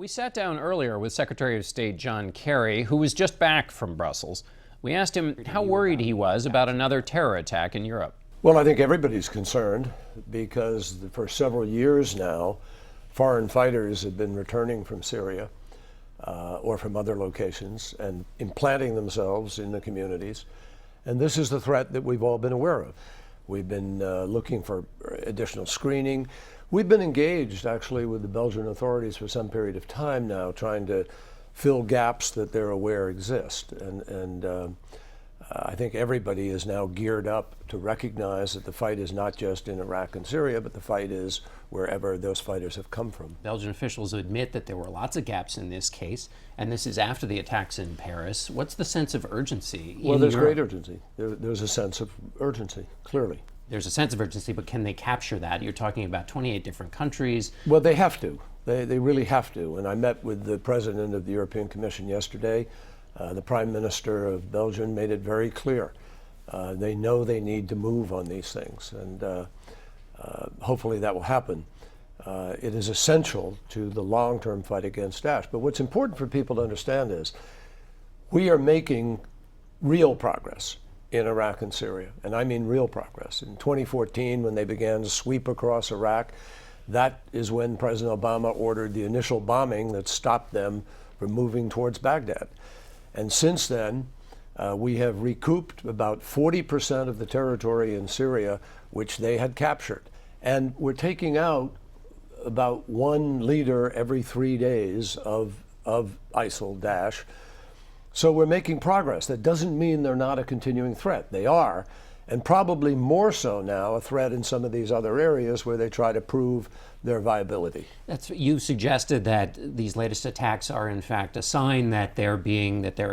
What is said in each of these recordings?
We sat down earlier with Secretary of State John Kerry, who was just back from Brussels. We asked him how worried he was about another terror attack in Europe. Well, I think everybody's concerned because for several years now, foreign fighters have been returning from Syria or from other locations and implanting themselves in the communities. And this is the threat that we've all been aware of. We've been looking for additional screening. We've been engaged, actually, with the Belgian authorities for some period of time now, trying to fill gaps that they're aware exist. And I think everybody is now geared up to recognize that the fight is not just in Iraq and Syria, but the fight is wherever those fighters have come from. Belgian officials admit that there were lots of gaps in this case, and this is after the attacks in Paris. What's the sense of urgency in Well, there's Europe? great urgency. There's a sense of urgency, clearly. There's a sense of urgency, but can they capture that? You're talking about 28 different countries. Well, they have to. They really have to. And I met with the president of the European Commission yesterday. The Prime Minister of Belgium made it very clear. They know they need to move on these things, and hopefully that will happen. It is essential to the long-term fight against Daesh. But what's important for people to understand is we are making real progress in Iraq and Syria, and I mean real progress. In 2014, when they began to sweep across Iraq, that is when President Obama ordered the initial bombing that stopped them from moving towards Baghdad. And since then, we have recouped about 40% of the territory in Syria, which they had captured. And we're taking out about one leader every 3 days of ISIL, Daesh. So we're making progress. That doesn't mean they're not a continuing threat. They are, and probably more so now a threat in some of these other areas where they try to prove their viability. You suggested that these latest attacks are in fact a sign that their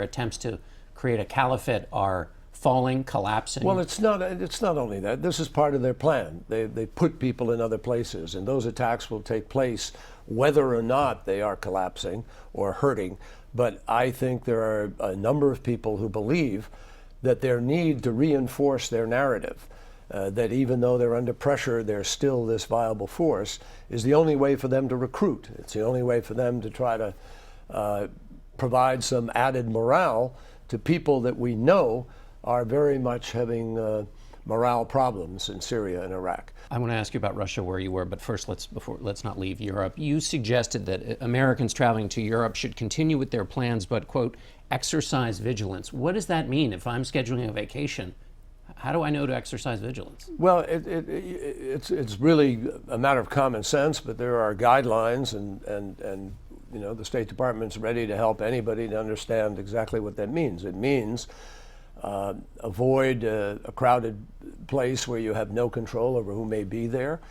attempts to create a caliphate are falling, collapsing. Well, it's not only that. This is part of their plan. They put people in other places, and those attacks will take place whether or not they are collapsing or hurting. But I think there are a number of people who believe that their need to reinforce their narrative, that even though they're under pressure, they're still this viable force, is the only way for them to recruit. It's the only way for them to try to provide some added morale to people that we know are very much having morale problems in Syria and Iraq. I want to ask you about Russia, where you were, but first let's not leave Europe. You suggested that Americans traveling to Europe should continue with their plans, but, quote, exercise vigilance. What does that mean? If I'm scheduling a vacation, how do I know to exercise vigilance? Well, it's really a matter of common sense, but there are guidelines, and you know, the State Department's ready to help anybody to understand exactly what that means. It means avoid a crowded place where you have no control over who may be there.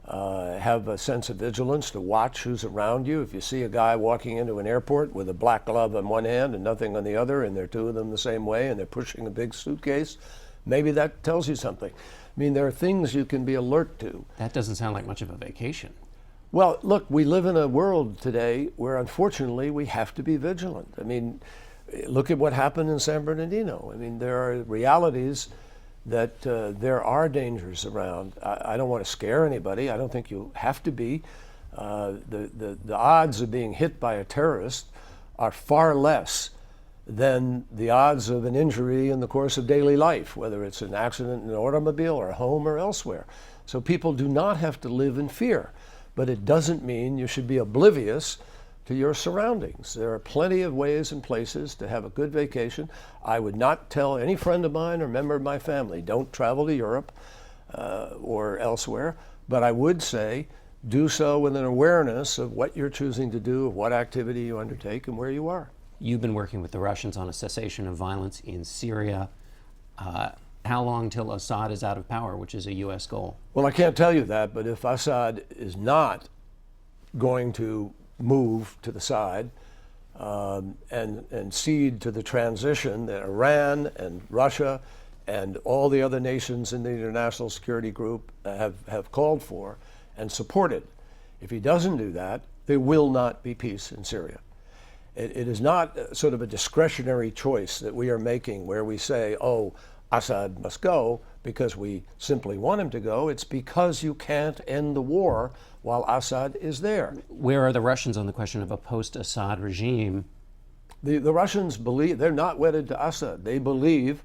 Have a sense of vigilance to watch who's around you. If you see a guy walking into an airport with a black glove on one hand and nothing on the other, and there are two of them the same way, and they're pushing a big suitcase, maybe that tells you something. I mean, there are things you can be alert to. That doesn't sound like much of a vacation. Well, look, we live in a world today where, unfortunately, we have to be vigilant. I mean, look at what happened in San Bernardino. I mean, there are realities that there are dangers around. I don't want to scare anybody. I don't think you have to be. The odds of being hit by a terrorist are far less than the odds of an injury in the course of daily life, whether it's an accident in an automobile or a home or elsewhere. So people do not have to live in fear, but it doesn't mean you should be oblivious to your surroundings. There are plenty of ways and places to have a good vacation. I would not tell any friend of mine or member of my family, don't travel to Europe or elsewhere, but I would say do so with an awareness of what you're choosing to do, of what activity you undertake, and where you are. You've been working with the Russians on a cessation of violence in Syria. How long till Assad is out of power, which is a U.S. goal? Well, I can't tell you that, but if Assad is not going to move to the side and cede to the transition that Iran and Russia and all the other nations in the International Security Group have called for and supported, if he doesn't do that, there will not be peace in Syria. It is not sort of a discretionary choice that we are making where we say, oh, Assad must go. because we simply want him to go. It's because you can't end the war while Assad is there. Where are the Russians on the question of a post-Assad regime? The Russians believe, they're not wedded to Assad. They believe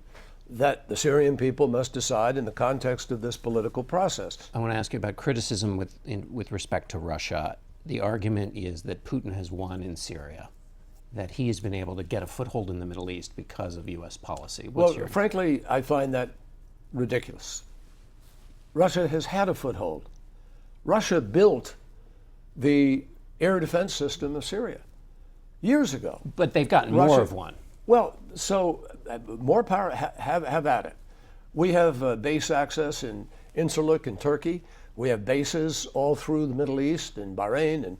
that the Syrian people must decide in the context of this political process. I want to ask you about criticism with respect to Russia. The argument is that Putin has won in Syria, that he has been able to get a foothold in the Middle East because of U.S. policy. Frankly, I find that ridiculous. Russia has had a foothold. Russia built the air defense system of Syria years ago. But they've gotten more of one. Well, so more power, have at it. We have base access in Incirlik in Turkey. We have bases all through the Middle East, in Bahrain and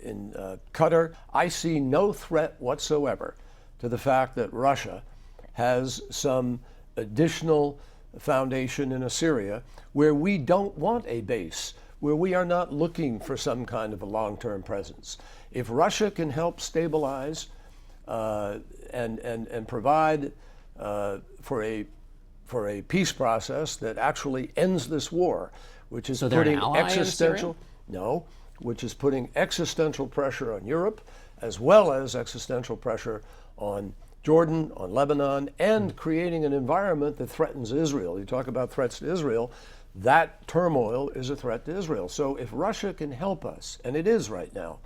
in Qatar. I see no threat whatsoever to the fact that Russia has some additional foundation in Syria where we don't want a base, where we are not looking for some kind of a long-term presence. If Russia can help stabilize and provide for a peace process that actually ends this war, which is putting existential which is putting existential pressure on Europe, as well as existential pressure on Jordan, on Lebanon, and creating an environment that threatens Israel. You talk about threats to Israel. That turmoil is a threat to Israel. So if Russia can help us, and it is right now,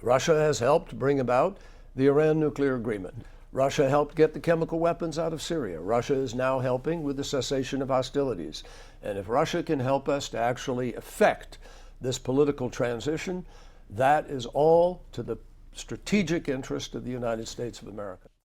Russia has helped bring about the Iran nuclear agreement. Russia helped get the chemical weapons out of Syria. Russia is now helping with the cessation of hostilities. And if Russia can help us to actually effect this political transition, that is all to the strategic interest of the United States of America.